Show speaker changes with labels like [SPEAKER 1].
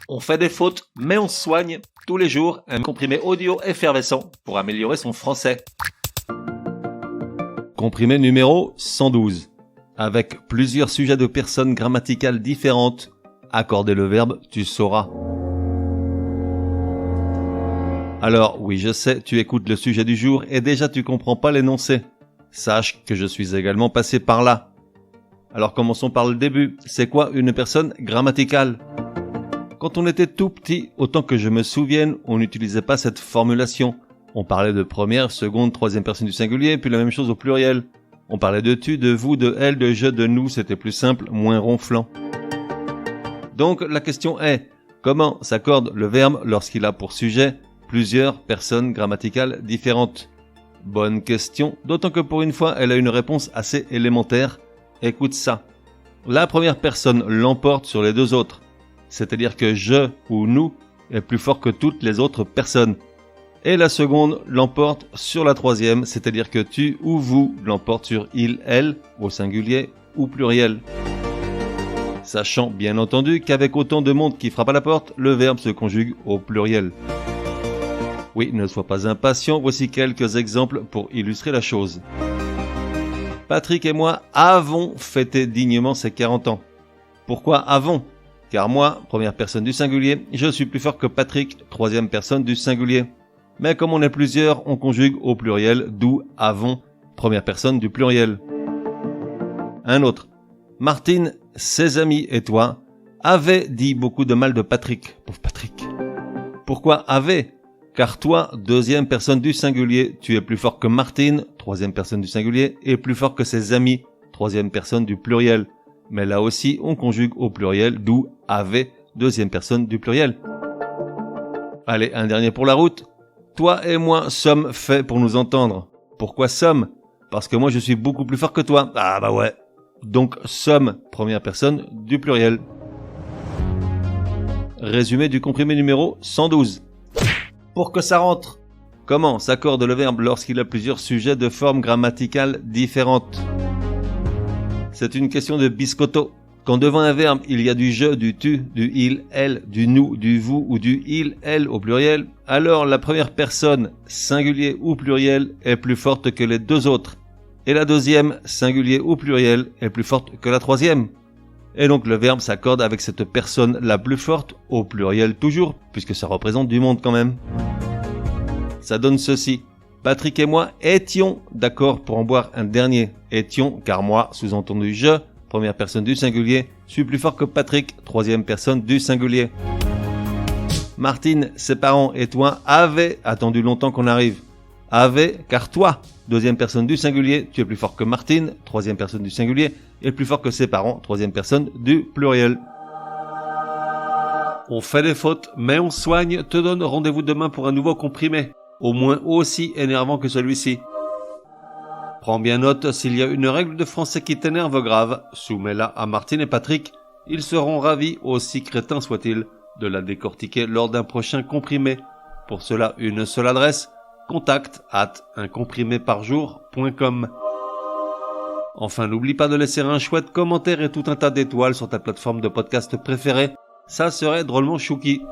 [SPEAKER 1] On fait des fautes, mais on se soigne. Tous les jours, un comprimé audio effervescent pour améliorer son français. Comprimé numéro 112. Avec plusieurs sujets de personnes grammaticales différentes, accorder le verbe, tu sauras. Alors, oui, je sais, tu écoutes le sujet du jour et déjà tu comprends pas l'énoncé. Sache que je suis également passé par là. Alors commençons par le début. C'est quoi une personne grammaticale ? Quand on était tout petit, autant que je me souvienne, on n'utilisait pas cette formulation. On parlait de première, seconde, troisième personne du singulier, puis la même chose au pluriel. On parlait de tu, de vous, de elle, de je, de nous, c'était plus simple, moins ronflant. Donc la question est, comment s'accorde le verbe lorsqu'il a pour sujet plusieurs personnes grammaticales différentes ? Bonne question, d'autant que pour une fois, elle a une réponse assez élémentaire. Écoute ça. La première personne l'emporte sur les deux autres. C'est-à-dire que je ou nous est plus fort que toutes les autres personnes. Et la seconde l'emporte sur la troisième, c'est-à-dire que tu ou vous l'emporte sur il, elle, au singulier ou pluriel. Sachant bien entendu qu'avec autant de monde qui frappe à la porte, le verbe se conjugue au pluriel. Oui, ne sois pas impatient, voici quelques exemples pour illustrer la chose. Patrick et moi avons fêté dignement ses 40 ans. Pourquoi avons ? Car moi, première personne du singulier, je suis plus fort que Patrick, troisième personne du singulier. Mais comme on est plusieurs, on conjugue au pluriel, d'où avons, première personne du pluriel. Un autre. Martine, ses amis et toi avaient dit beaucoup de mal de Patrick. Pauvre Patrick. Pourquoi avaient ? Car toi, deuxième personne du singulier, tu es plus fort que Martine, troisième personne du singulier, et plus fort que ses amis, troisième personne du pluriel. Mais là aussi, on conjugue au pluriel, d'où avait, deuxième personne du pluriel. Allez, un dernier pour la route. Toi et moi sommes faits pour nous entendre. Pourquoi sommes ? Parce que moi je suis beaucoup plus fort que toi. Ah bah ouais. Donc sommes, première personne du pluriel. Résumé du comprimé numéro 112. Pour que ça rentre. Comment s'accorde le verbe lorsqu'il a plusieurs sujets de formes grammaticales différentes ? C'est une question de biscotto. Quand devant un verbe, il y a du je, du tu, du il, elle, du nous, du vous ou du il, elle au pluriel, alors la première personne, singulier ou pluriel, est plus forte que les deux autres. Et la deuxième, singulier ou pluriel, est plus forte que la troisième. Et donc le verbe s'accorde avec cette personne la plus forte, au pluriel toujours, puisque ça représente du monde quand même. Ça donne ceci. Patrick et moi étions d'accord pour en boire un dernier. Étions, car moi, sous-entendu je, première personne du singulier, suis plus fort que Patrick, troisième personne du singulier. Martine, ses parents et toi avaient attendu longtemps qu'on arrive. Avaient, car toi, deuxième personne du singulier, tu es plus fort que Martine, troisième personne du singulier, et plus fort que ses parents, troisième personne du pluriel. On fait des fautes, mais on soigne, te donne rendez-vous demain pour un nouveau comprimé. Au moins aussi énervant que celui-ci. Prends bien note, s'il y a une règle de français qui t'énerve grave, soumets-la à Martine et Patrick, ils seront ravis, aussi crétins soient-ils, de la décortiquer lors d'un prochain comprimé. Pour cela, une seule adresse, contact@uncompriméparjour.com. Enfin, n'oublie pas de laisser un chouette commentaire et tout un tas d'étoiles sur ta plateforme de podcast préférée, ça serait drôlement chouki.